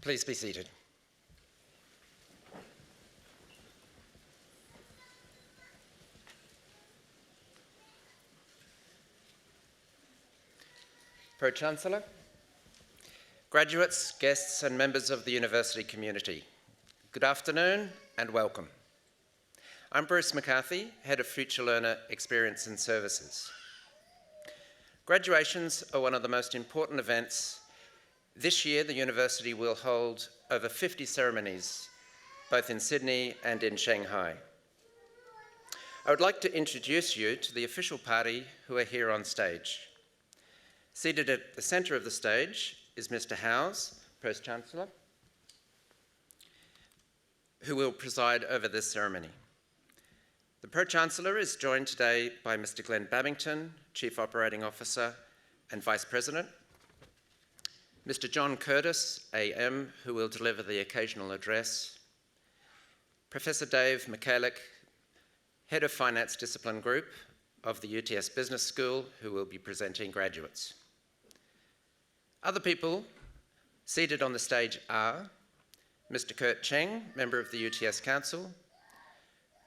Please be seated. Pro-Chancellor, graduates, guests and members of the university community, good afternoon and welcome. I'm Bruce McCarthy, Head of Future Learner Experience and Services. Graduations are one of the most important events. This year, the university will hold over 50 ceremonies, both in Sydney and in Shanghai. I would like to introduce you to the official party who are here on stage. Seated at the centre of the stage is Mr. Howes, Pro-Chancellor, who will preside over this ceremony. The Pro-Chancellor is joined today by Mr. Glenn Babington, Chief Operating Officer and Vice President, Mr. John Curtis, AM, who will deliver the occasional address, Professor Dave McCallick, Head of Finance Discipline Group of the UTS Business School, who will be presenting graduates. Other people seated on the stage are Mr. Kurt Cheng, member of the UTS Council,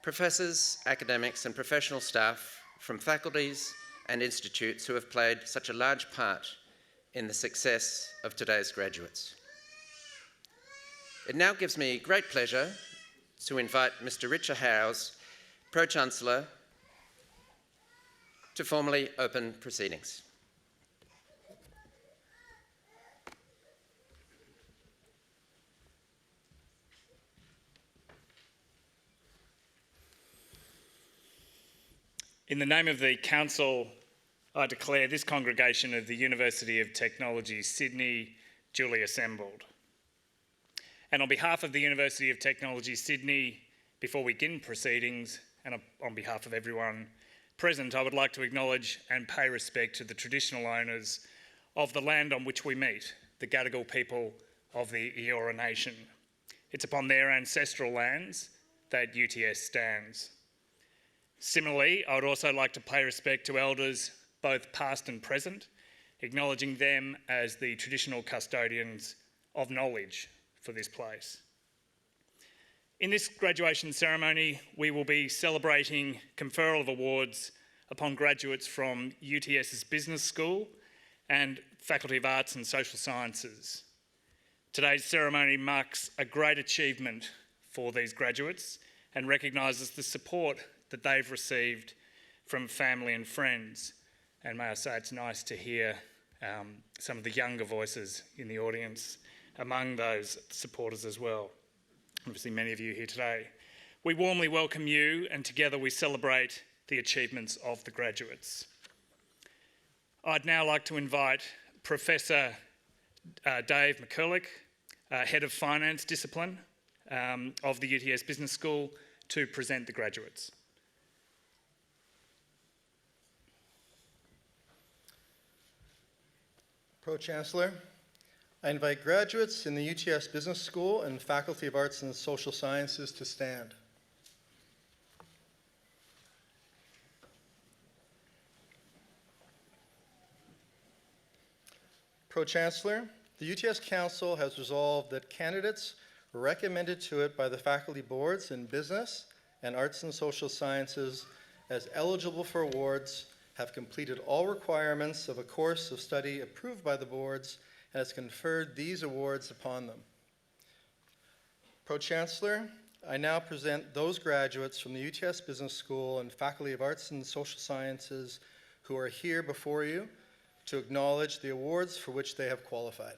professors, academics and professional staff from faculties and institutes who have played such a large part in the success of today's graduates. It now gives me great pleasure to invite Mr. Richard Howes, Pro-Chancellor, to formally open proceedings. In the name of the Council, I declare this congregation of the University of Technology, Sydney, duly assembled. And on behalf of the University of Technology, Sydney, before we begin proceedings, and on behalf of everyone present, I would like to acknowledge and pay respect to the traditional owners of the land on which we meet, the Gadigal people of the Eora Nation. It's upon their ancestral lands that UTS stands. Similarly, I would also like to pay respect to elders, both past and present, acknowledging them as the traditional custodians of knowledge for this place. In this graduation ceremony, we will be celebrating conferral of awards upon graduates from UTS's Business School and Faculty of Arts and Social Sciences. Today's ceremony marks a great achievement for these graduates and recognises the support that they've received from family and friends. And may I say, it's nice to hear some of the younger voices in the audience among those supporters as well. Obviously, many of you here today. We warmly welcome you, and together we celebrate the achievements of the graduates. I'd now like to invite Professor Dave McCallick, Head of Finance Discipline of the UTS Business School, to present the graduates. Pro-Chancellor, I invite graduates in the UTS Business School and Faculty of Arts and Social Sciences to stand. Pro-Chancellor, the UTS Council has resolved that candidates recommended to it by the faculty boards in Business and Arts and Social Sciences as eligible for awards have completed all requirements of a course of study approved by the boards and has conferred these awards upon them. Pro-Chancellor, I now present those graduates from the UTS Business School and Faculty of Arts and Social Sciences who are here before you to acknowledge the awards for which they have qualified.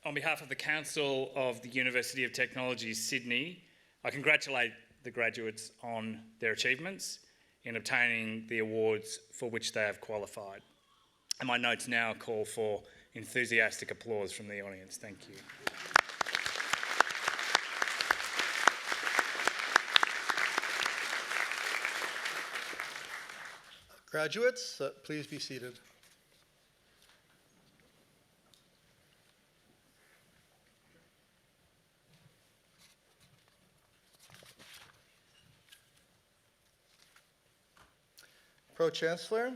On behalf of the Council of the University of Technology, Sydney, I congratulate the graduates on their achievements in obtaining the awards for which they have qualified. And my notes now call for enthusiastic applause from the audience. Thank you. Graduates, please be seated. Pro-Chancellor,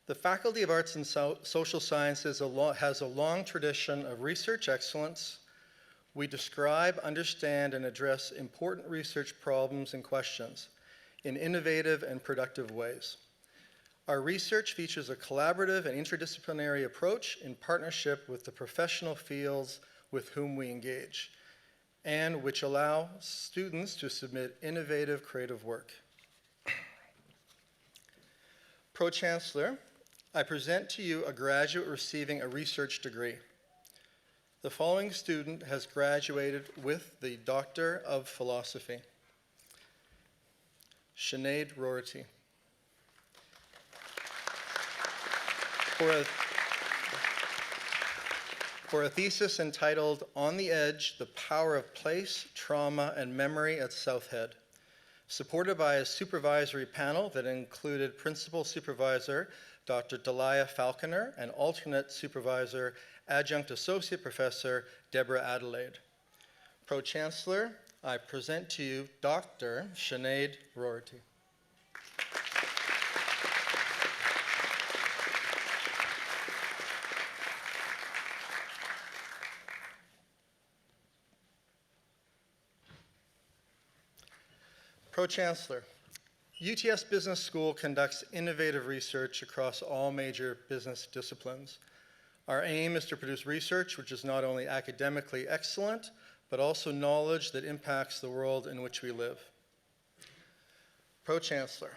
The Faculty of Arts and Social Sciences has a long tradition of research excellence. We describe, understand, and address important research problems and questions in innovative and productive ways. Our research features a collaborative and interdisciplinary approach in partnership with the professional fields with whom we engage, and which allow students to submit innovative, creative work. Pro-Chancellor, I present to you a graduate receiving a research degree. The following student has graduated with the Doctor of Philosophy. Sinead Rorty. For a thesis entitled On the Edge, The Power of Place, Trauma, and Memory at South Head, supported by a supervisory panel that included Principal Supervisor Dr. Delia Falconer and alternate supervisor, Adjunct Associate Professor Deborah Adelaide. Pro-Chancellor, I present to you Dr. Sinead Rorty. Pro-Chancellor, UTS Business School conducts innovative research across all major business disciplines. Our aim is to produce research which is not only academically excellent, but also knowledge that impacts the world in which we live. Pro-Chancellor,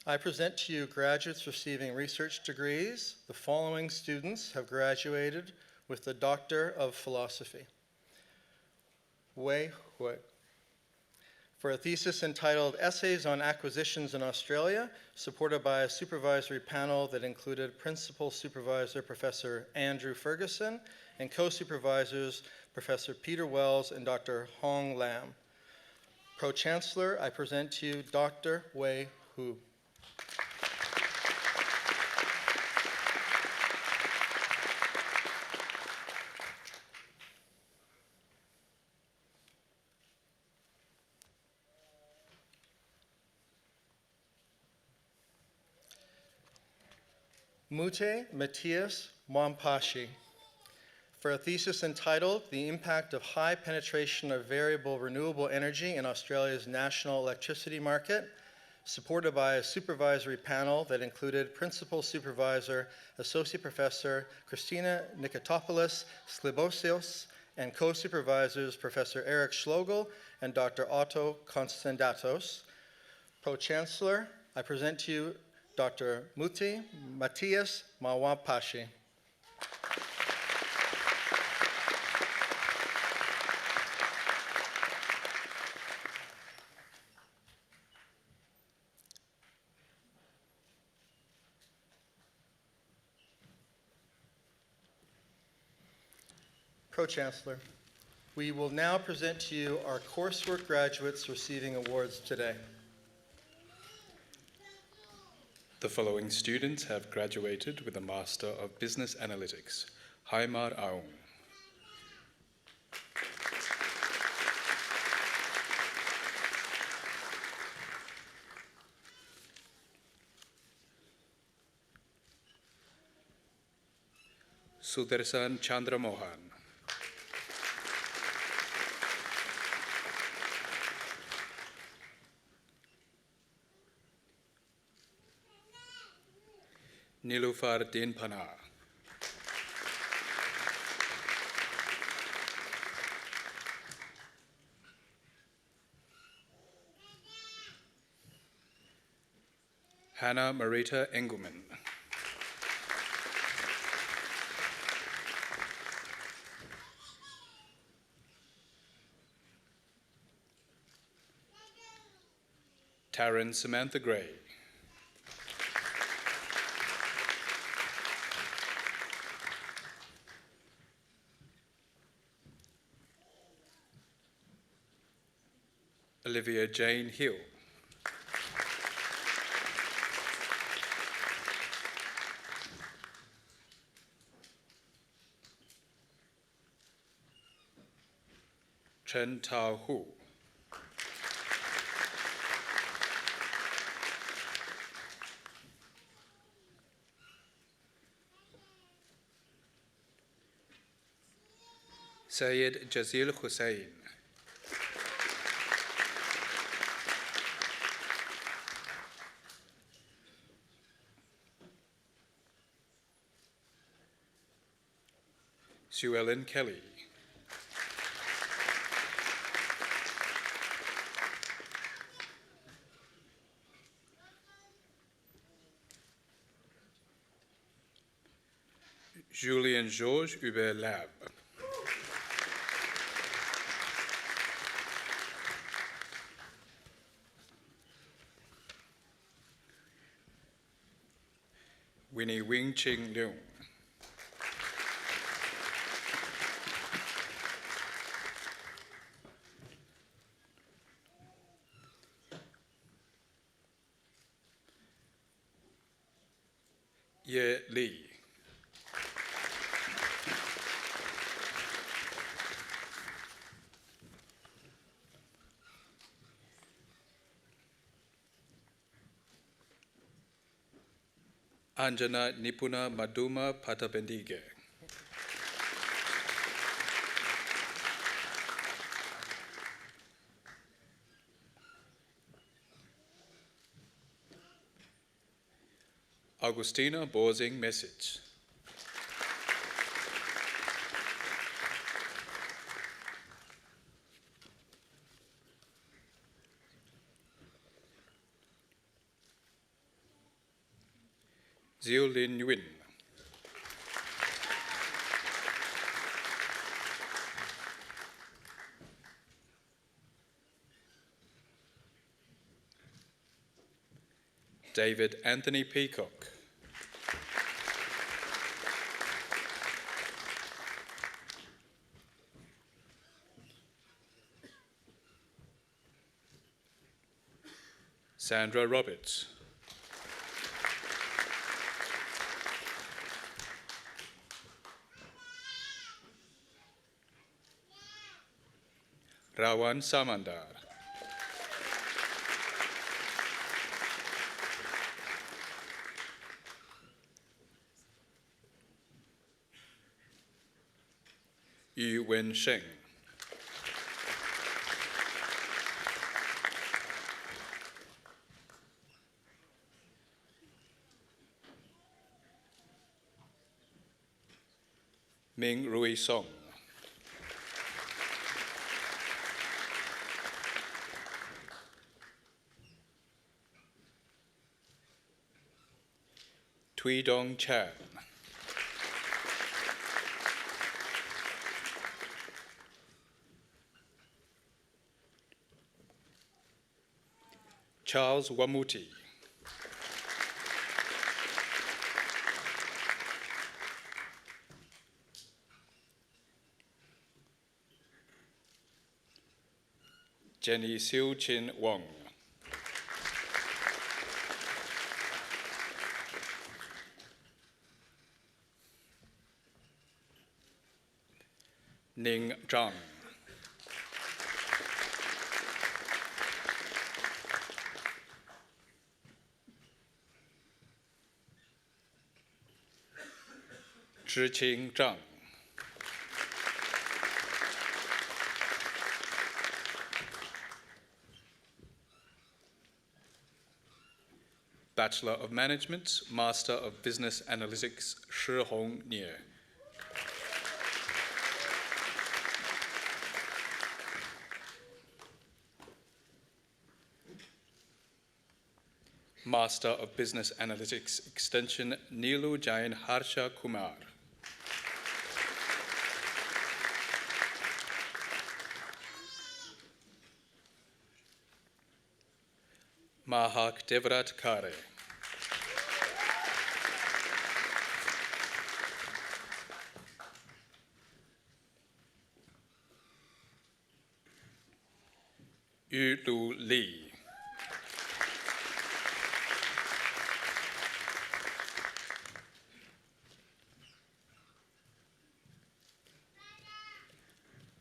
I present to you graduates receiving research degrees. The following students have graduated with the Doctor of Philosophy. Wei Hui. For a thesis entitled Essays on Acquisitions in Australia, supported by a supervisory panel that included Principal Supervisor Professor Andrew Ferguson and co-supervisors Professor Peter Wells and Dr. Hong Lam. Pro-Chancellor, I present to you Dr. Wei Hu. Mute Matthias Mwampashi, for a thesis entitled The Impact of High Penetration of Variable Renewable Energy in Australia's National Electricity Market, supported by a supervisory panel that included Principal Supervisor, Associate Professor Christina Nikotopoulos Slibosios, and co-supervisors Professor Eric Schlogel and Dr. Otto Konstandatos. Pro-Chancellor, I present to you Dr. Muti Matthias Mwampashi. Pro-Chancellor, we will now present to you our coursework graduates receiving awards today. The following students have graduated with a Master of Business Analytics. Haimar Aung. Sudarshan Chandra Mohan. Nilufar Dinpana. Hannah Marita Engelman. Taryn Samantha Gray. Olivia Jane Hill. Chen Tao Hu. Syed Jazil Hussain. Sue Ellen Kelly. Julien Georges Hubert Lab. Winnie Wing Ching Leung. Ye Li. Anjana Nipuna Maduma Patabendige. Augustina Borsing Message. Xiu Lin Yuan. David Anthony Peacock. Sandra Roberts. Rawan Samandar. Yu Wen Sheng. Ming Rui Song. Tui Dong Chan. Charles Wamuti. Jenny Siu Chin Wong. Ning Zhang. Zhiqing Zhang. Bachelor of Management, Master of Business Analytics, Shi Hong Nie. Master of Business Analytics Extension, Neelu Jain Harsha Kumar. Mahak Devrat Kare. Yu Lu Li.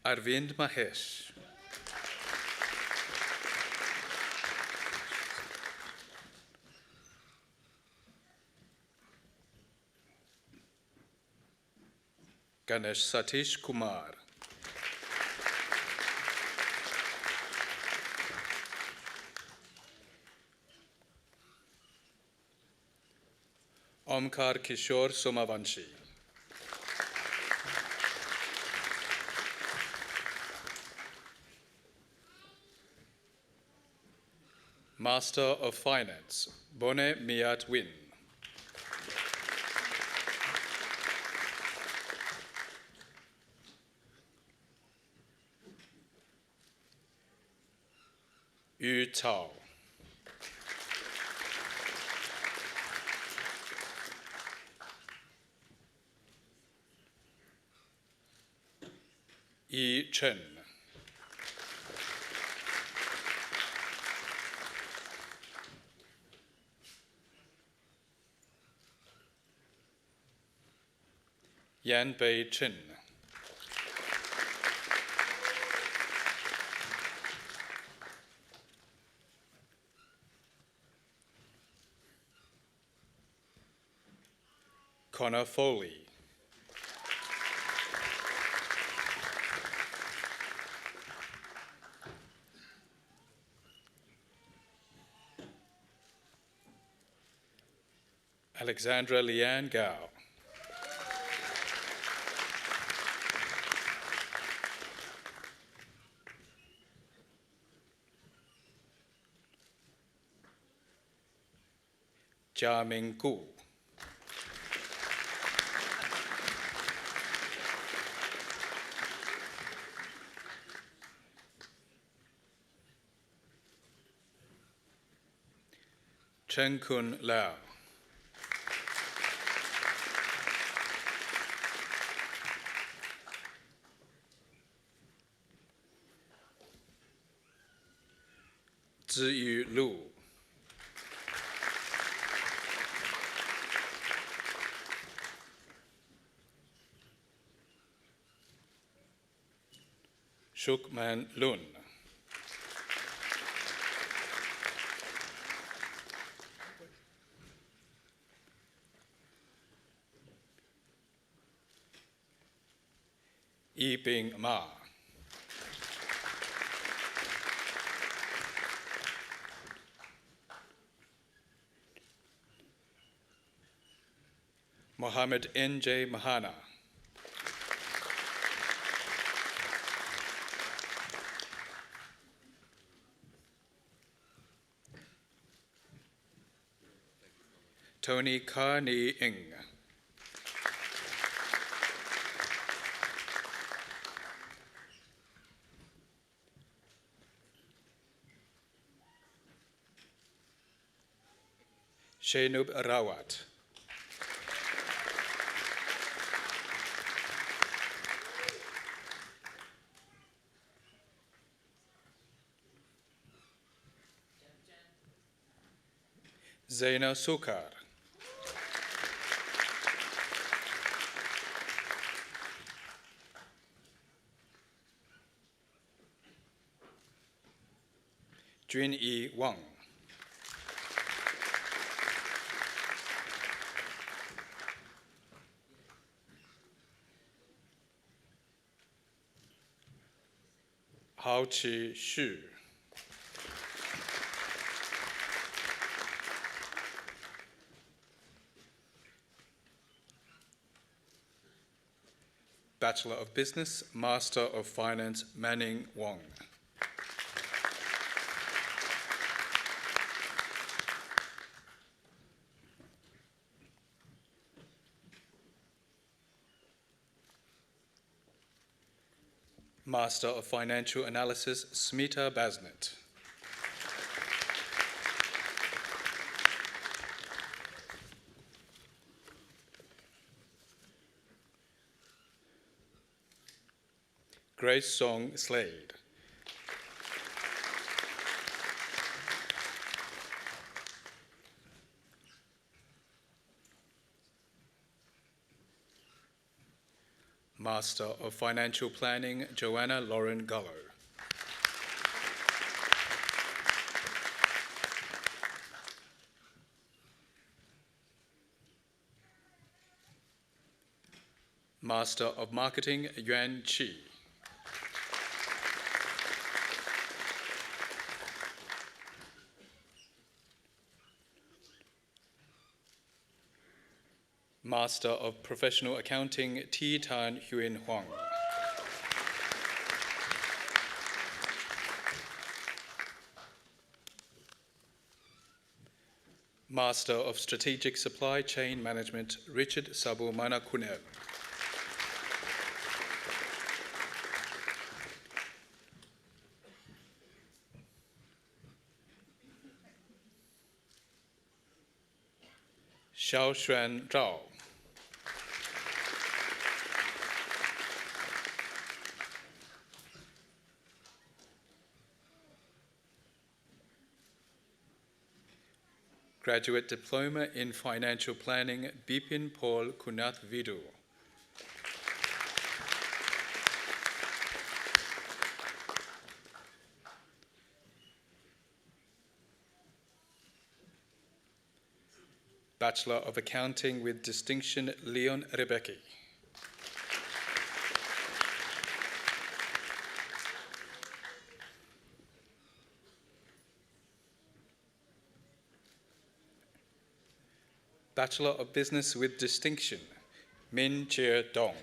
Arvind Mahesh. Ganesh Satish Kumar. Omkar Kishore Somavanshi. Master of Finance, Bone Miat Win. Yu Tao. Yi Chen. Yan Bei Chen. Connor Foley. Alexandra Lian Gao. Jia Ming Gu. Chen Kun Lao. Ziyu Lu. Shukman Lun. Yiping Ma. Mohammed N.J. Mahana. Tony Carney Ing. Shainub Rawat. Zaina Sukar. Jun Yi Wang. Hao Chi Shu. Bachelor of Business, Master of Finance, Manning Wong. Master of Financial Analysis, Smita Basnet. Grace Song Slade. Master of Financial Planning, Joanna Lauren Gullo. Master of Marketing, Yuan Chi. Master of Professional Accounting, T. Tan Huyen Huang. Master of Strategic Supply Chain Management, Richard Sabu Manakunel. Xiaoshuan Zhao. Graduate Diploma in Financial Planning, Bipin Paul Kunath Vidu. Bachelor of Accounting with Distinction, Leon Rebecki. Bachelor of Business with Distinction, Min Chia Dong.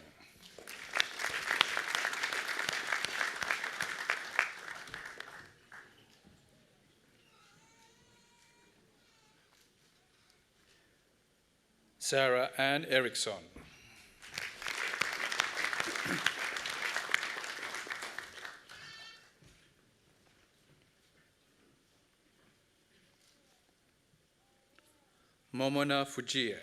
Sarah Ann Eriksson. Momona Fujie.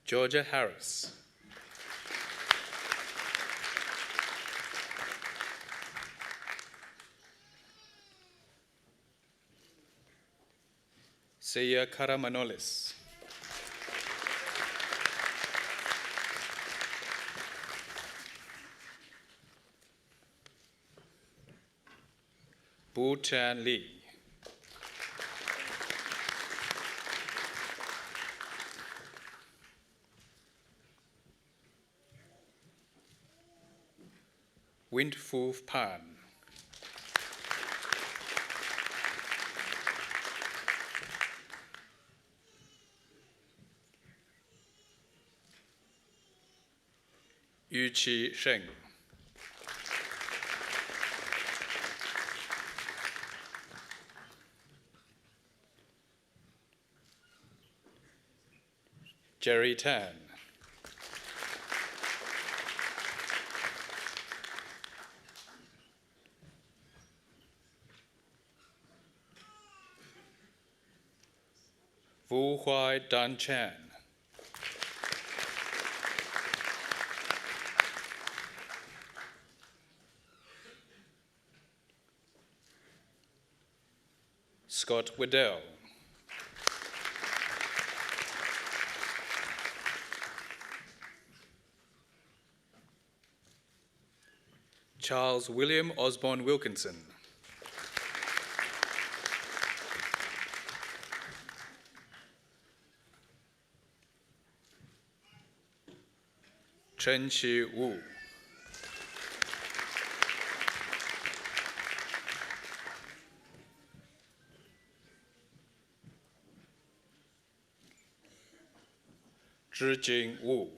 Georgia Harris. Seya Karamanolis. Bu Chan Lee. Wind Fu Pan. Yu Qi Sheng. Jerry Tan. Wu Huai Dan Chan. Scott Waddell. Charles William Osborne Wilkinson. Chen Chi Wu. Zhijing Wu.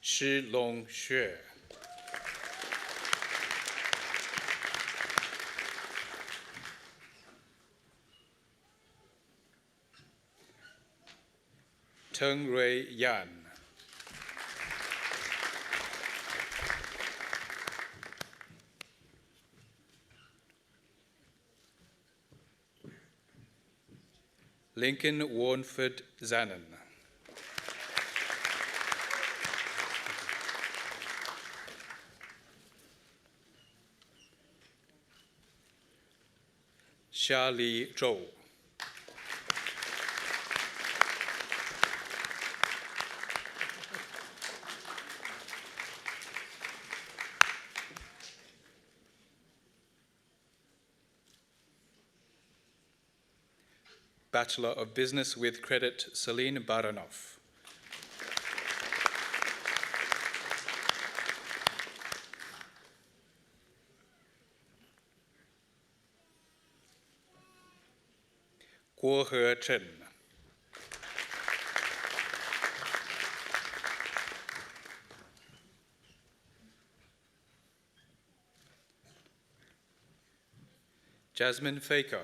Shi Long Xue. Teng Rui Yan. Lincoln Warnford Zanen. Xia Li Zhou. Bachelor of Business with Credit, Celine Baranov. Guo He Chen. Jasmine Faker.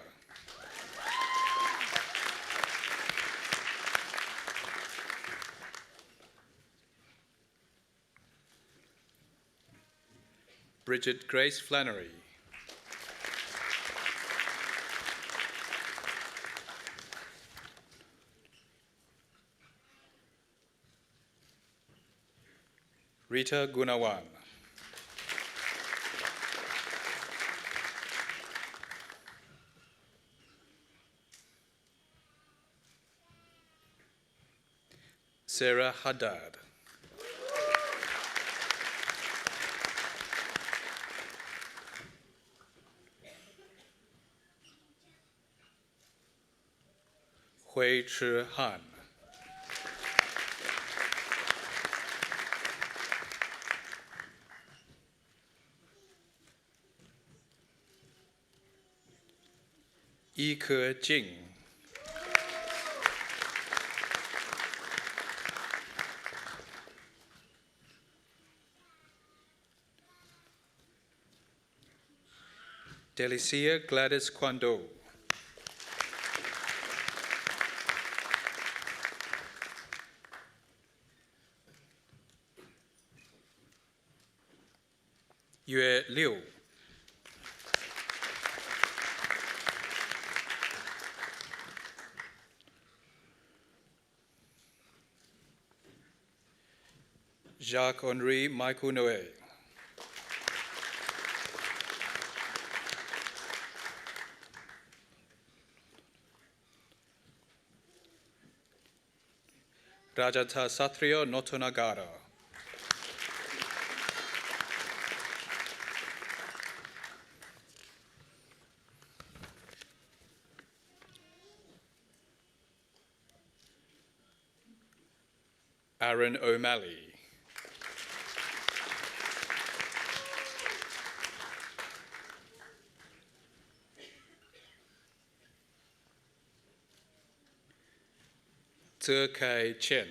Bridget Grace Flannery. Rita Gunawan. Sarah Haddad. Hui Chi Han. Yi Ke Jing. Delicia Gladys Kwando. Yue Liu. Jacques-Henri Michael Noé. Rajata Satrio Notonagara. Aaron O'Malley. Tse Kai Chen.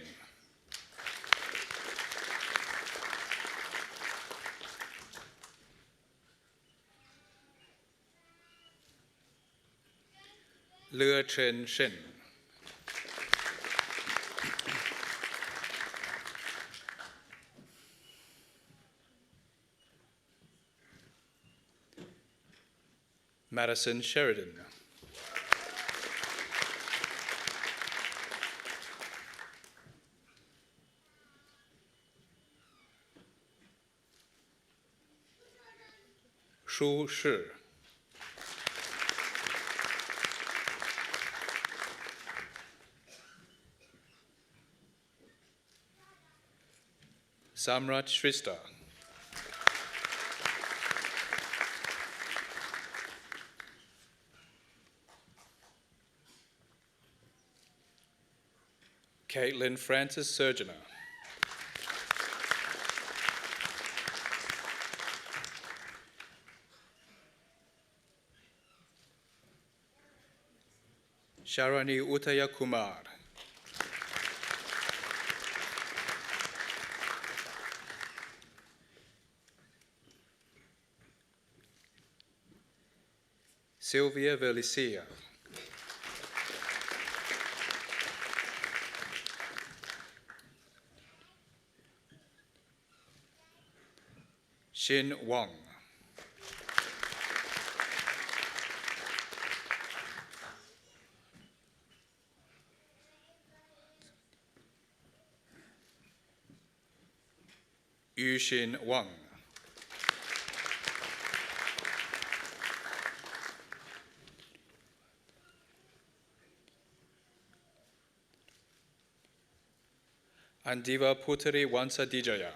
Le Chen Shen. Madison Sheridan. Shu Shi. Samrat Shrista. Caitlin Francis Surgener. Sharani Utaya Kumar. Sylvia Verlicia. Xin Wang. Yushin Wang. Andiva Putri Wansa Dijaya.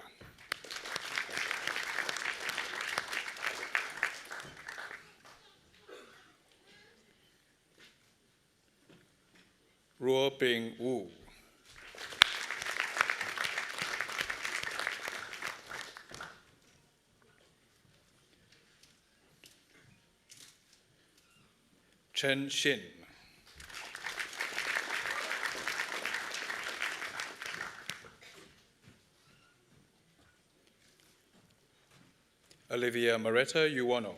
Ruo Bing Wu. Chen Xin. Olivia Moretta Uono.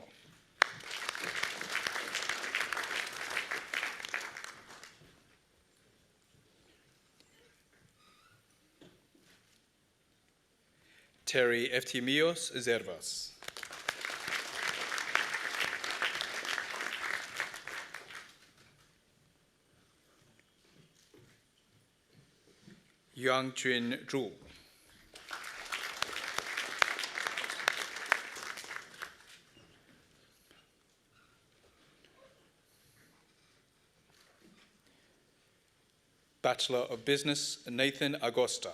Terry Eftimios Zervas. Yang Jun Zhu. Bachelor of Business, Nathan Agosta.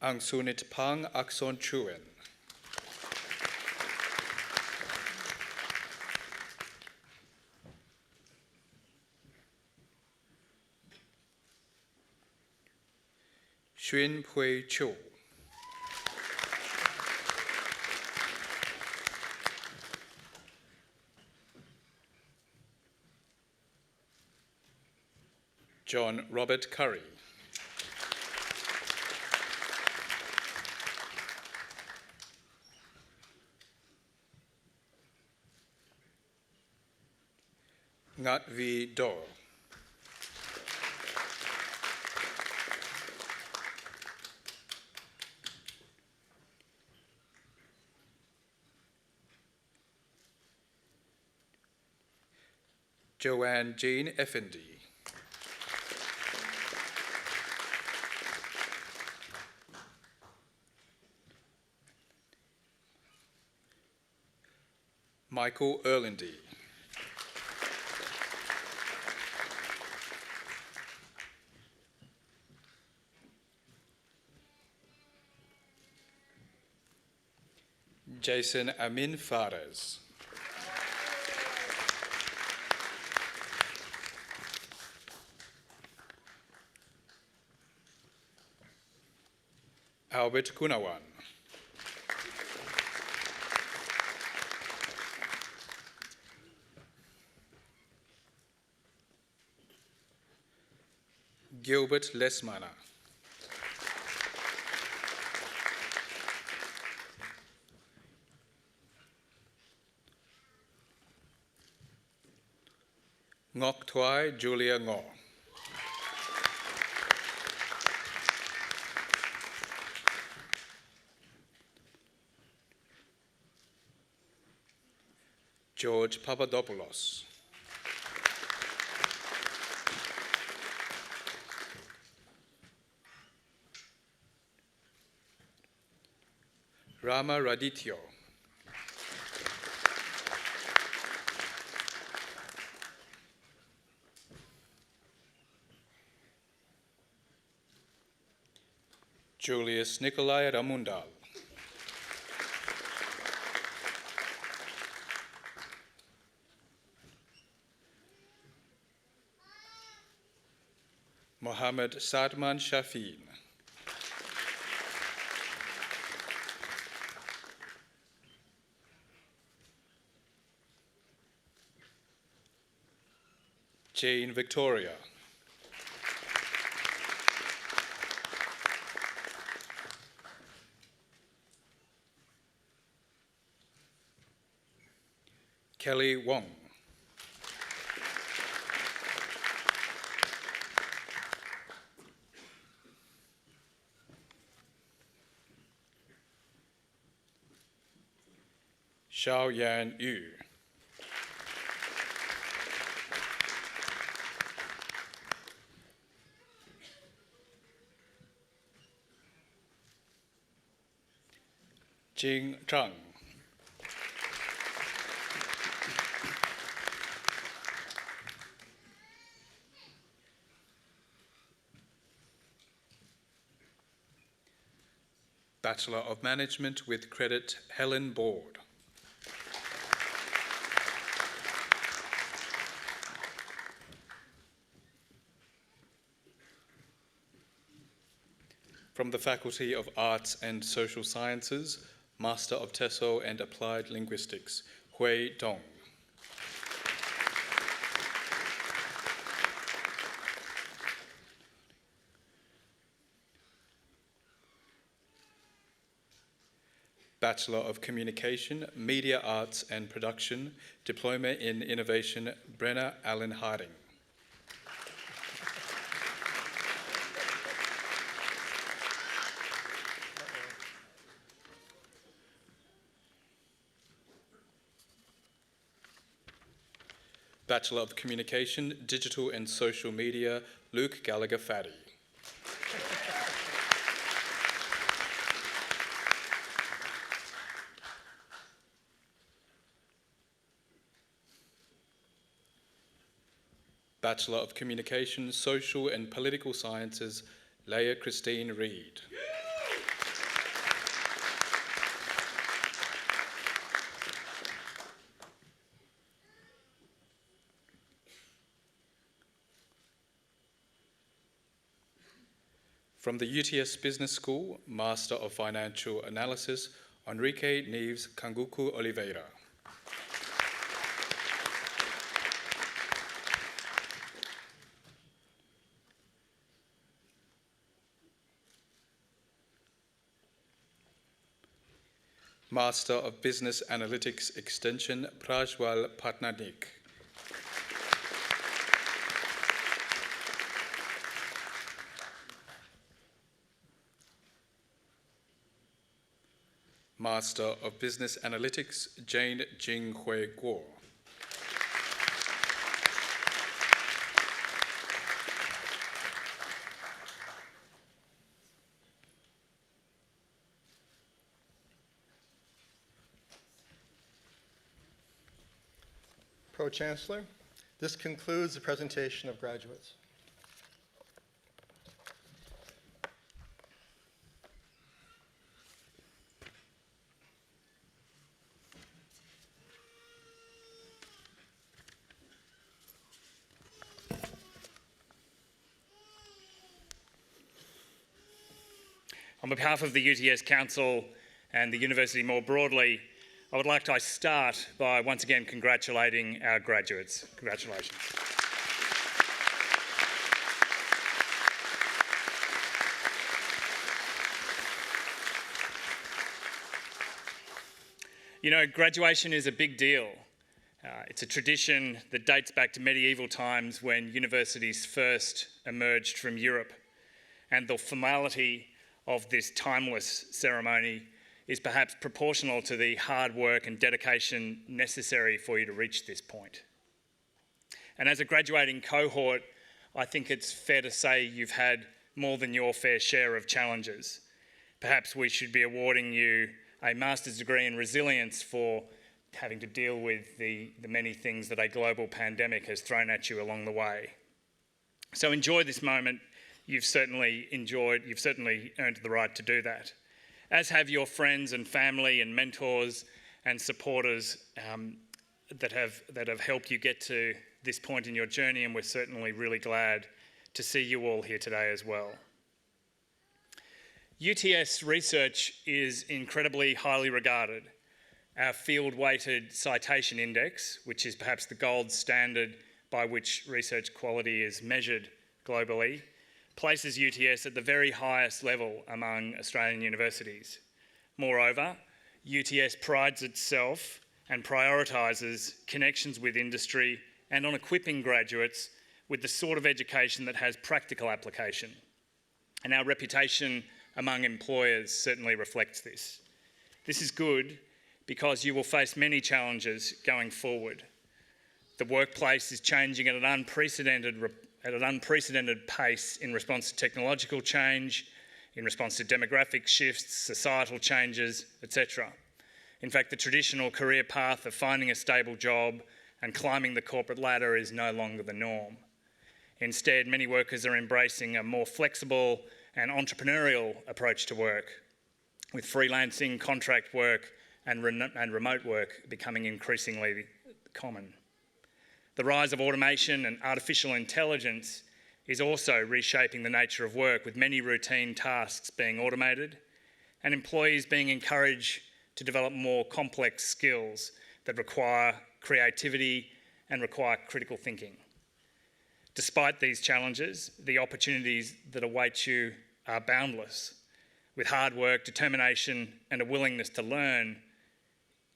Angsunit Pang Akson Chuen. Xuan Pui Chiu. John Robert Curry. Ngat Vi Do. Joanne Jean Effendi. Michael Erlindy. Jason Amin Fares. Albert Kunawan. Gilbert Lesmana. Ngok Tuai Julia Ngo. George Papadopoulos. Rama Radityo. Julius Nikolai Ramundal. Mohammed Sadman Shafin. Jane Victoria. Kelly Wong. Xiao Yan Yu. Jing Zhang. Bachelor of Management with credit, Helen Board. From the Faculty of Arts and Social Sciences, Master of TESOL and Applied Linguistics, Hui Dong. Bachelor of Communication, Media Arts and Production, Diploma in Innovation, Brenna Allen Harding. Bachelor of Communication, Digital and Social Media, Luke Gallagher Faddy. Bachelor of Communication, Social and Political Sciences, Leah Christine Reed. From the UTS Business School, Master of Financial Analysis, Enrique Neves Kanguku Oliveira. Master of Business Analytics Extension, Prajwal Patnaik. Master of Business Analytics, Jane Jinghui Guo. Pro-Chancellor, this concludes the presentation of graduates. On behalf of the UTS Council and the university more broadly, I would like to start by once again congratulating our graduates. Congratulations. You know, graduation is a big deal. It's a tradition that dates back to medieval times when universities first emerged from Europe, and the formality of this timeless ceremony is perhaps proportional to the hard work and dedication necessary for you to reach this point. And as a graduating cohort, I think it's fair to say you've had more than your fair share of challenges. Perhaps we should be awarding you a master's degree in resilience for having to deal with the many things that a global pandemic has thrown at you along the way. So enjoy this moment. You've certainly earned the right to do that, as have your friends and family and mentors and supporters that have helped you get to this point in your journey, and we're certainly really glad to see you all here today as well. UTS research is incredibly highly regarded. Our field-weighted citation index, which is perhaps the gold standard by which research quality is measured globally, places UTS at the very highest level among Australian universities. Moreover, UTS prides itself and prioritises connections with industry and on equipping graduates with the sort of education that has practical application. And our reputation among employers certainly reflects this. This is good because you will face many challenges going forward. The workplace is changing at an unprecedented pace in response to technological change, in response to demographic shifts, societal changes, etc. In fact, the traditional career path of finding a stable job and climbing the corporate ladder is no longer the norm. Instead, many workers are embracing a more flexible and entrepreneurial approach to work. with freelancing, contract work and remote work becoming increasingly common. The rise of automation and artificial intelligence is also reshaping the nature of work, with many routine tasks being automated and employees being encouraged to develop more complex skills that require creativity and require critical thinking. Despite these challenges, the opportunities that await you are boundless. With hard work, determination, and a willingness to learn,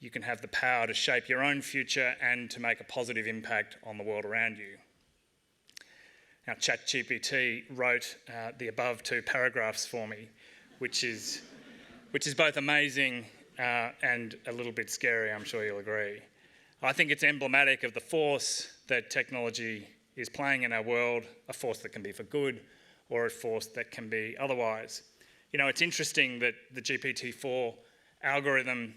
you can have the power to shape your own future and to make a positive impact on the world around you. Now, ChatGPT wrote the above 2 paragraphs for me, which is both amazing and a little bit scary, I'm sure you'll agree. I think it's emblematic of the force that technology is playing in our world, a force that can be for good or a force that can be otherwise. You know, it's interesting that the GPT-4 algorithm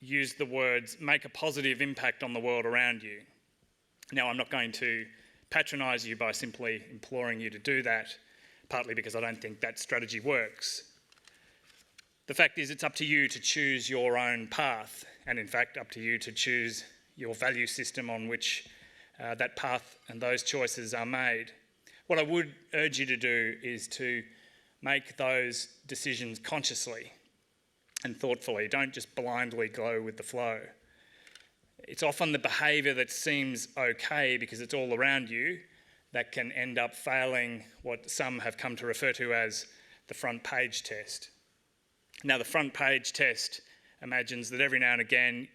used the words "make a positive impact on the world around you." Now, I'm not going to patronise you by simply imploring you to do that, partly because I don't think that strategy works. The fact is, it's up to you to choose your own path, and in fact, up to you to choose your value system on which that path and those choices are made. What I would urge you to do is to make those decisions consciously and thoughtfully. Don't just blindly go with the flow. It's often the behaviour that seems okay because it's all around you that can end up failing what some have come to refer to as the front page test. Now, the front page test imagines that every now and again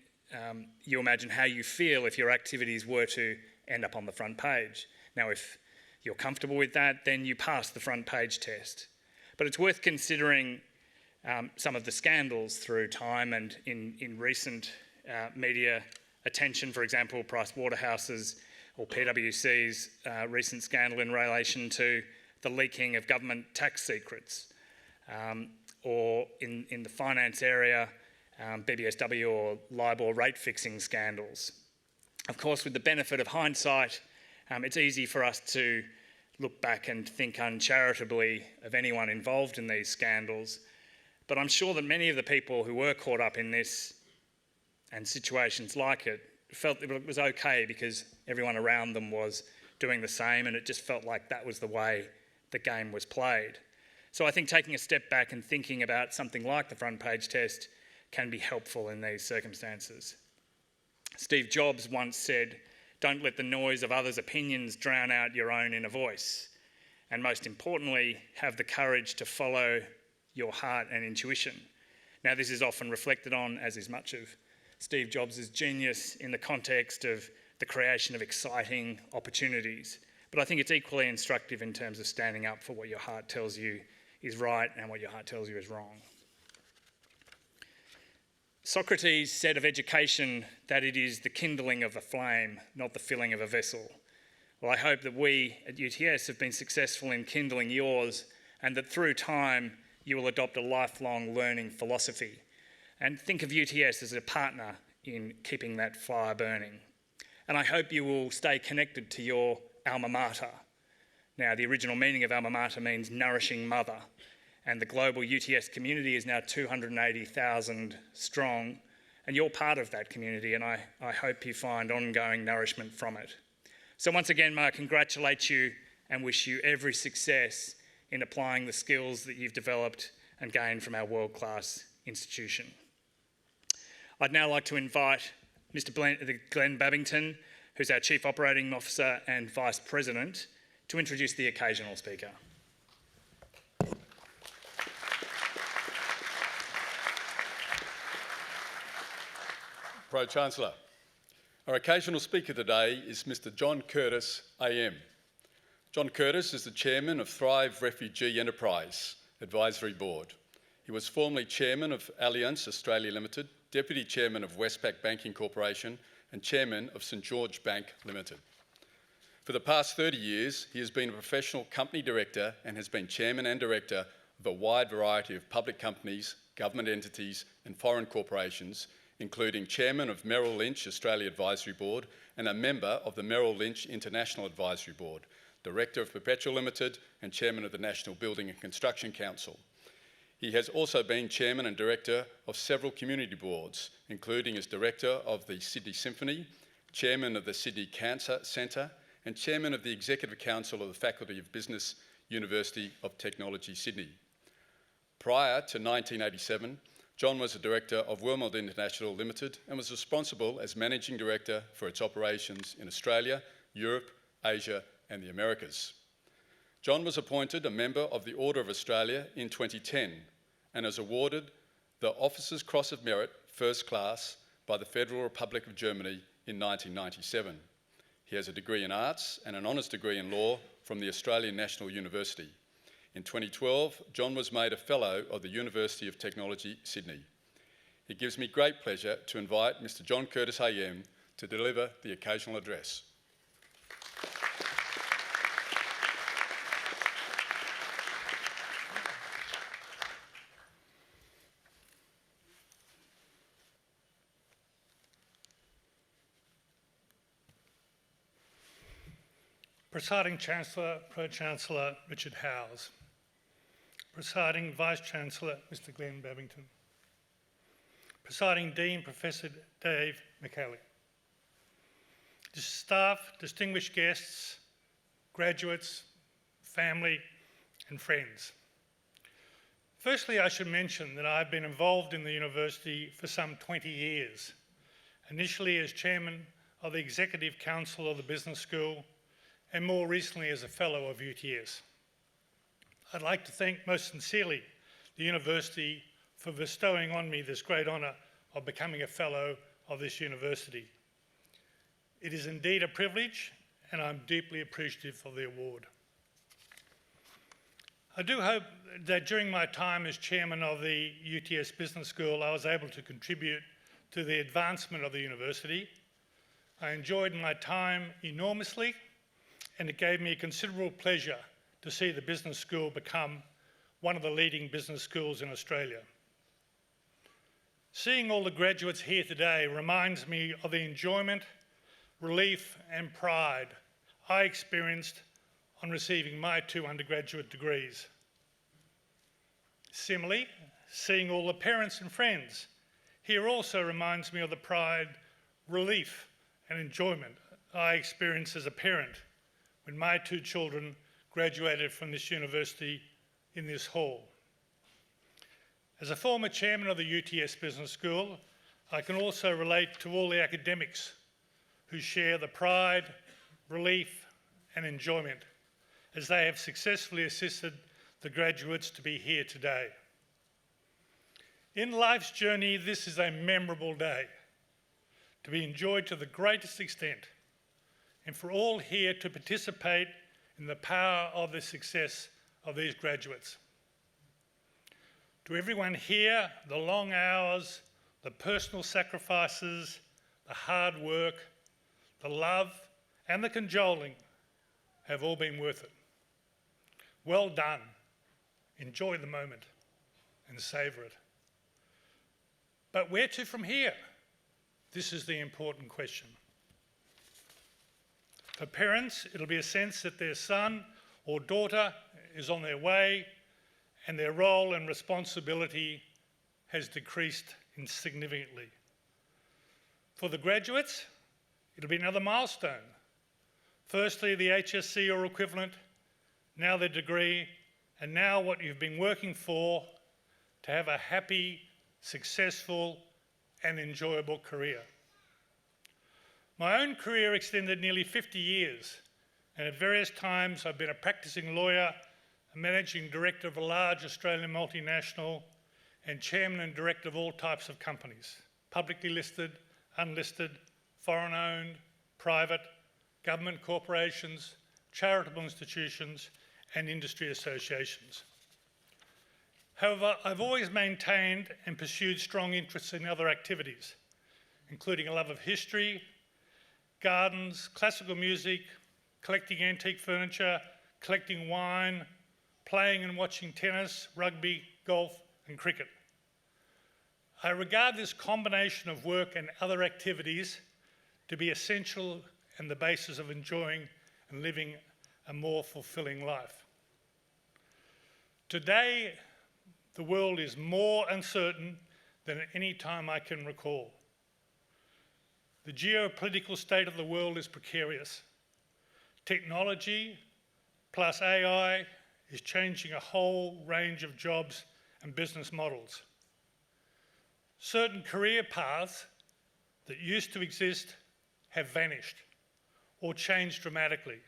you imagine how you feel if your activities were to end up on the front page. Now, if you're comfortable with that, then you pass the front page test. But it's worth considering some of the scandals through time and in recent media attention. For example, Price-Waterhouse's or PwC's recent scandal in relation to the leaking of government tax secrets, or in the finance area, BBSW or LIBOR rate fixing scandals. Of course, with the benefit of hindsight, it's easy for us to look back and think uncharitably of anyone involved in these scandals, but I'm sure that many of the people who were caught up in this and situations like it felt that it was okay because everyone around them was doing the same, and it just felt like that was the way the game was played. So I think taking a step back and thinking about something like the front page test can be helpful in these circumstances. Steve Jobs once said, "Don't let the noise of others' opinions drown out your own inner voice. And most importantly, have the courage to follow your heart and intuition." Now, this is often reflected on, as is much of Steve Jobs' genius, in the context of the creation of exciting opportunities. But I think it's equally instructive in terms of standing up for what your heart tells you is right and what your heart tells you is wrong. Socrates said of education that it is the kindling of a flame, not the filling of a vessel. Well, I hope that we at UTS have been successful in kindling yours, and that through time you will adopt a lifelong learning philosophy and think of UTS as a partner in keeping that fire burning. And I hope you will stay connected to your alma mater. Now, the original meaning of alma mater means nourishing mother, and the global UTS community is now 280,000 strong, and you're part of that community, and I hope you find ongoing nourishment from it. So once again, may I congratulate you and wish you every success in applying the skills that you've developed and gained from our world-class institution. I'd now like to invite Mr. Glenn Babington, who's our Chief Operating Officer and Vice President, to introduce the occasional speaker. Pro-Chancellor, our occasional speaker today is Mr. John Curtis, AM. John Curtis is the Chairman of Thrive Refugee Enterprise Advisory Board. He was formerly Chairman of Allianz Australia Limited, Deputy Chairman of Westpac Banking Corporation and Chairman of St George Bank Limited. For the past 30 years, he has been a professional company director and has been Chairman and Director of a wide variety of public companies, government entities and foreign corporations, including Chairman of Merrill Lynch Australia Advisory Board and a member of the Merrill Lynch International Advisory Board, Director of Perpetual Limited and Chairman of the National Building and Construction Council. He has also been chairman and director of several community boards, including as director of the Sydney Symphony, chairman of the Sydney Cancer Centre, and chairman of the Executive Council of the Faculty of Business, University of Technology, Sydney. Prior to 1987, John was a director of Wormald International Limited and was responsible as managing director for its operations in Australia, Europe, Asia, and the Americas. John was appointed a member of the Order of Australia in 2010 and is awarded the Officer's Cross of Merit First Class by the Federal Republic of Germany in 1997. He has a degree in arts and an honours degree in law from the Australian National University. In 2012, John was made a Fellow of the University of Technology, Sydney. It gives me great pleasure to invite Mr. John Curtis AM to deliver the occasional address. Presiding Chancellor, Pro-Chancellor Richard Howes. Presiding Vice-Chancellor Mr Glenn Babington. Presiding Dean Professor Dave McCallie. Staff, distinguished guests, graduates, family and friends. Firstly, I should mention that I've been involved in the university for some 20 years, initially as Chairman of the Executive Council of the Business School and more recently as a Fellow of UTS. I'd like to thank most sincerely the university for bestowing on me this great honour of becoming a Fellow of this university. It is indeed a privilege and I'm deeply appreciative of the award. I do hope that during my time as Chairman of the UTS Business School I was able to contribute to the advancement of the university. I enjoyed my time enormously and it gave me considerable pleasure to see the business school become one of the leading business schools in Australia. Seeing all the graduates here today reminds me of the enjoyment, relief and pride I experienced on receiving my 2 undergraduate degrees. Similarly, seeing all the parents and friends here also reminds me of the pride, relief and enjoyment I experienced as a parent when my 2 children graduated from this university in this hall. As a former chairman of the UTS Business School, I can also relate to all the academics who share the pride, relief and enjoyment as they have successfully assisted the graduates to be here today. In life's journey, this is a memorable day to be enjoyed to the greatest extent and for all here to participate in the power of the success of these graduates. To everyone here, the long hours, the personal sacrifices, the hard work, the love and the cajoling have all been worth it. Well done. Enjoy the moment and savour it. But where to from here? This is the important question. For parents, it'll be a sense that their son or daughter is on their way and their role and responsibility has decreased insignificantly. For the graduates, it'll be another milestone. Firstly, the HSC or equivalent, now their degree, and now what you've been working for to have a happy, successful, and enjoyable career. My own career extended nearly 50 years, and at various times I've been a practicing lawyer, a managing director of a large Australian multinational, and chairman and director of all types of companies, publicly listed, unlisted, foreign-owned, private, government corporations, charitable institutions, and industry associations. However, I've always maintained and pursued strong interests in other activities, including a love of history, gardens, classical music, collecting antique furniture, collecting wine, playing and watching tennis, rugby, golf, and cricket. I regard this combination of work and other activities to be essential and the basis of enjoying and living a more fulfilling life. Today, the world is more uncertain than at any time I can recall. The geopolitical state of the world is precarious. Technology plus AI is changing a whole range of jobs and business models. Certain career paths that used to exist have vanished or changed dramatically.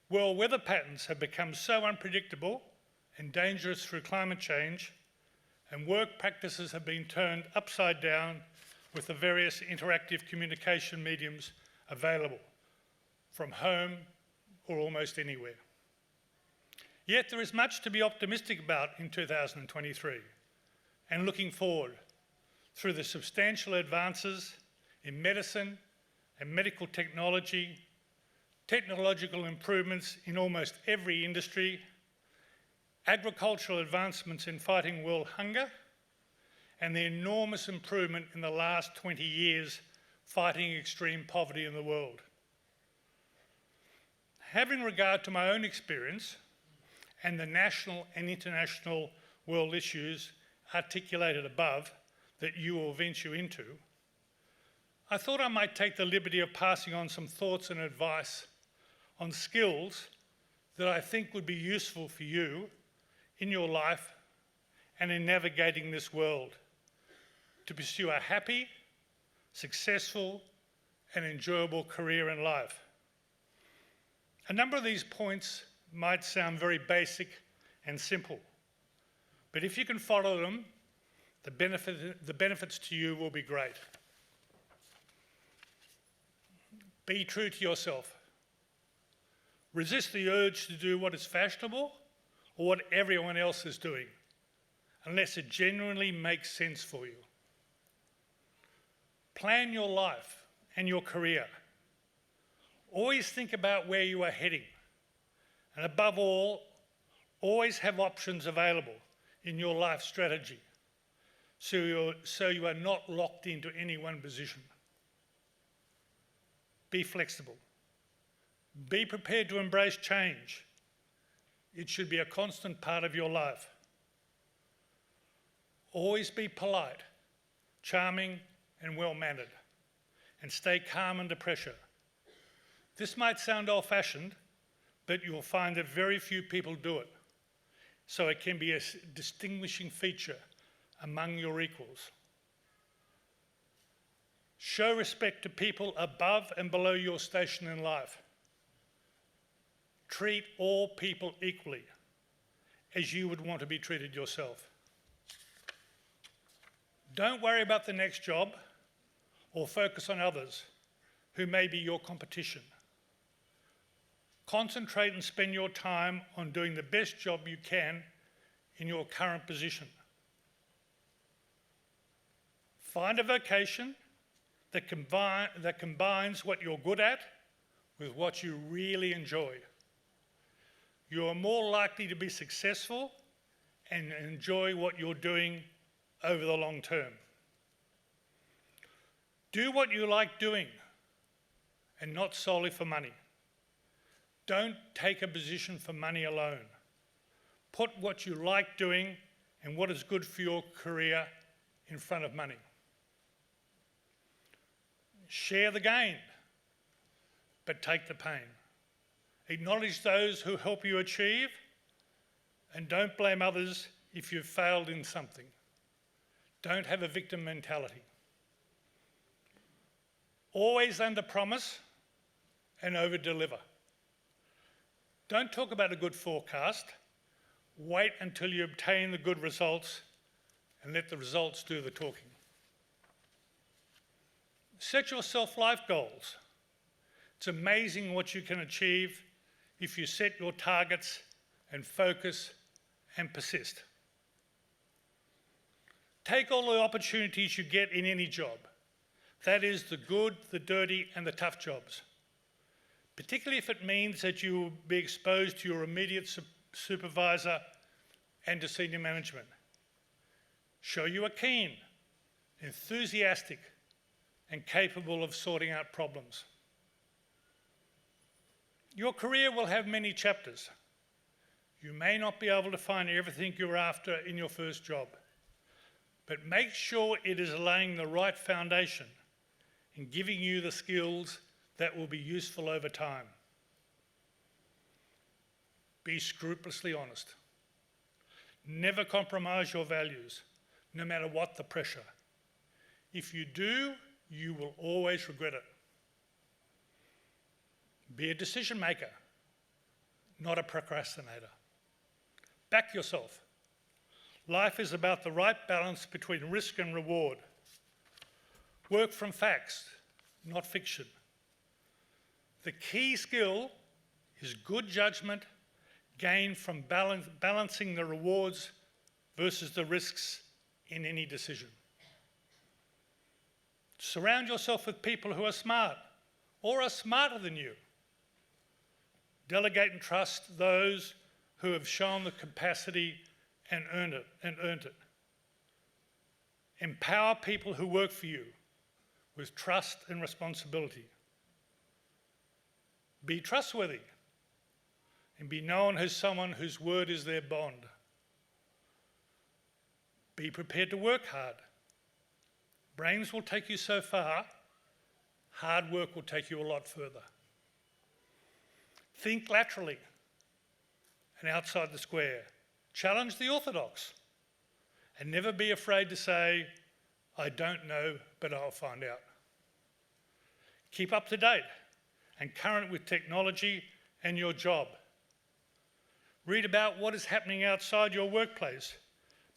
World weather patterns have become so unpredictable and dangerous through climate change, and work practices have been turned upside down with the various interactive communication mediums available, from home or almost anywhere. Yet there is much to be optimistic about in 2023 and looking forward through the substantial advances in medicine and medical technology, technological improvements in almost every industry, agricultural advancements in fighting world hunger, and the enormous improvement in the last 20 years fighting extreme poverty in the world. Having regard to my own experience and the national and international world issues articulated above that you will venture into, I thought I might take the liberty of passing on some thoughts and advice on skills that I think would be useful for you in your life and in navigating this world to pursue a happy, successful, and enjoyable career in life. A number of these points might sound very basic and simple, but if you can follow them, the benefits to you will be great. Be true to yourself. Resist the urge to do what is fashionable or what everyone else is doing, unless it genuinely makes sense for you. Plan your life and your career. Always think about where you are heading. And above all, always have options available in your life strategy so you are not locked into any one position. Be flexible. Be prepared to embrace change. It should be a constant part of your life. Always be polite, charming, and well-mannered, and stay calm under pressure. This might sound old-fashioned, but you will find that very few people do it, so it can be a distinguishing feature among your equals. Show respect to people above and below your station in life. Treat all people equally, as you would want to be treated yourself. Don't worry about the next job or focus on others who may be your competition. Concentrate and spend your time on doing the best job you can in your current position. Find a vocation that combines what you're good at with what you really enjoy. You are more likely to be successful and enjoy what you're doing over the long term. Do what you like doing and not solely for money. Don't take a position for money alone. Put what you like doing and what is good for your career in front of money. Share the gain, but take the pain. Acknowledge those who help you achieve, and don't blame others if you've failed in something. Don't have a victim mentality. Always under-promise and over-deliver. Don't talk about a good forecast. Wait until you obtain the good results and let the results do the talking. Set yourself life goals. It's amazing what you can achieve if you set your targets and focus and persist. Take all the opportunities you get in any job. That is the good, the dirty, and the tough jobs. Particularly if it means that you will be exposed to your immediate supervisor and to senior management. Show you are keen, enthusiastic, and capable of sorting out problems. Your career will have many chapters. You may not be able to find everything you're after in your first job, but make sure it is laying the right foundation and giving you the skills that will be useful over time. Be scrupulously honest. Never compromise your values, no matter what the pressure. If you do, you will always regret it. Be a decision maker, not a procrastinator. Back yourself. Life is about the right balance between risk and reward. Work from facts, not fiction. The key skill is good judgment gained from balancing the rewards versus the risks in any decision. Surround yourself with people who are smart or are smarter than you. Delegate and trust those who have shown the capacity and earned it. Empower people who work for you with trust and responsibility. Be trustworthy and be known as someone whose word is their bond. Be prepared to work hard. Brains will take you so far, hard work will take you a lot further. Think laterally and outside the square. Challenge the orthodox and never be afraid to say, I don't know, but I'll find out. Keep up to date and current with technology and your job. Read about what is happening outside your workplace,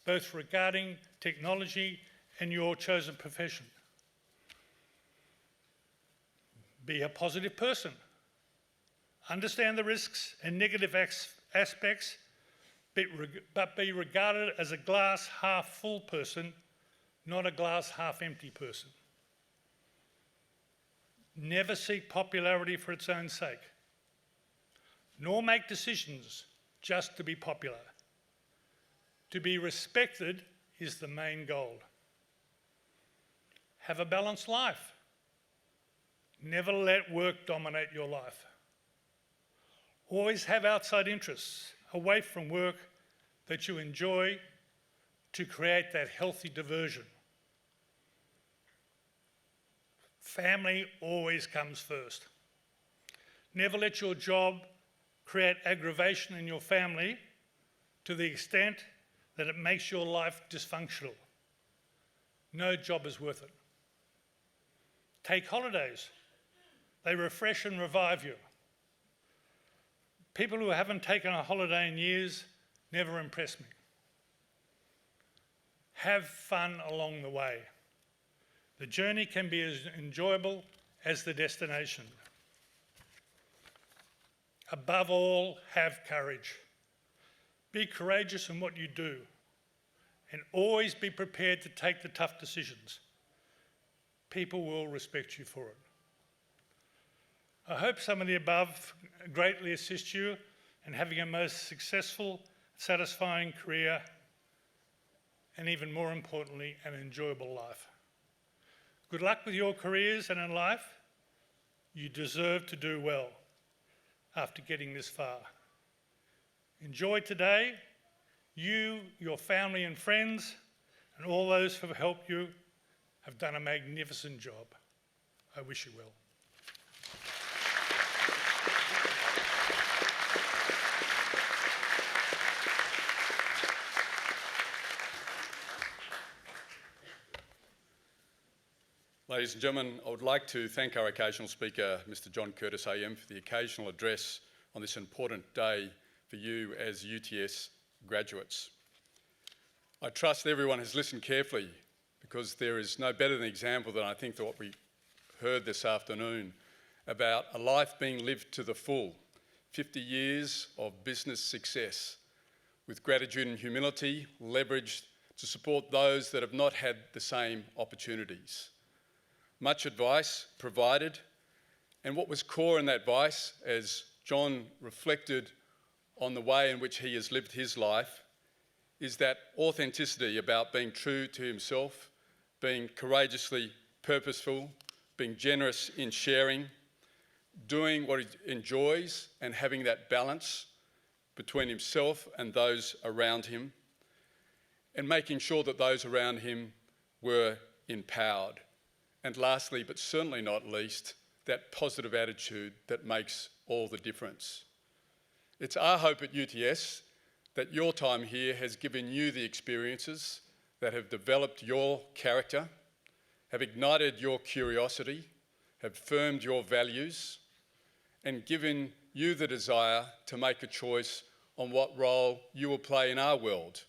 both regarding technology and your chosen profession. Be a positive person. Understand the risks and negative aspects, but be regarded as a glass half full person, not a glass half empty person. Never seek popularity for its own sake, nor make decisions just to be popular. To be respected is the main goal. Have a balanced life. Never let work dominate your life. Always have outside interests away from work that you enjoy to create that healthy diversion. Family always comes first. Never let your job create aggravation in your family to the extent that it makes your life dysfunctional. No job is worth it. Take holidays. They refresh and revive you. People who haven't taken a holiday in years never impress me. Have fun along the way. The journey can be as enjoyable as the destination. Above all, have courage. Be courageous in what you do, and always be prepared to take the tough decisions. People will respect you for it. I hope some of the above greatly assist you in having a most successful, satisfying career, and even more importantly, an enjoyable life. Good luck with your careers and in life. You deserve to do well after getting this far. Enjoy today. You, your family and friends, and all those who have helped you have done a magnificent job. I wish you well. Ladies and gentlemen, I would like to thank our occasional speaker, Mr. John Curtis AM, for the occasional address on this important day for you as UTS graduates. I trust everyone has listened carefully, because there is no better than example than I think that what we heard this afternoon about a life being lived to the full, 50 years of business success with gratitude and humility leveraged to support those that have not had the same opportunities. Much advice provided, and what was core in that advice, as John reflected on the way in which he has lived his life, is that authenticity about being true to himself, being courageously purposeful, being generous in sharing, doing what he enjoys and having that balance between himself and those around him, and making sure that those around him were empowered. And lastly, but certainly not least, that positive attitude that makes all the difference. It's our hope at UTS that your time here has given you the experiences that have developed your character, have ignited your curiosity, have firmed your values, and given you the desire to make a choice on what role you will play in our world,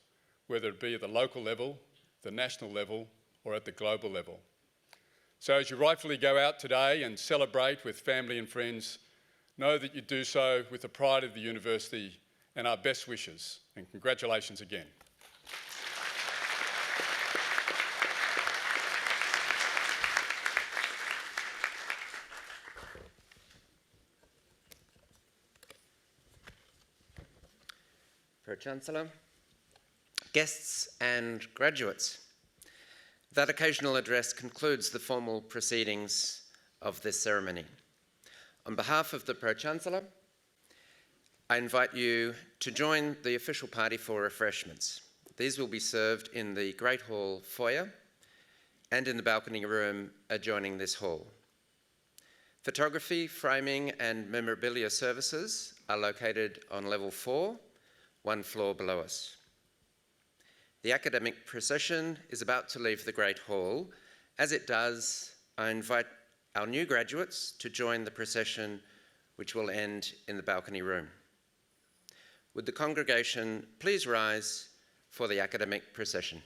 whether it be at the local level, the national level, or at the global level. So as you rightfully go out today and celebrate with family and friends, know that you do so with the pride of the university and our best wishes, and congratulations again. Pro-Chancellor, guests and graduates, that occasional address concludes the formal proceedings of this ceremony. On behalf of the Pro-Chancellor, I invite you to join the official party for refreshments. These will be served in the Great Hall foyer and in the balcony room adjoining this hall. Photography, framing and memorabilia services are located on level 4, one floor below us. The academic procession is about to leave the Great Hall. As it does, I invite our new graduates to join the procession, which will end in the balcony room. Would the congregation please rise for the academic procession?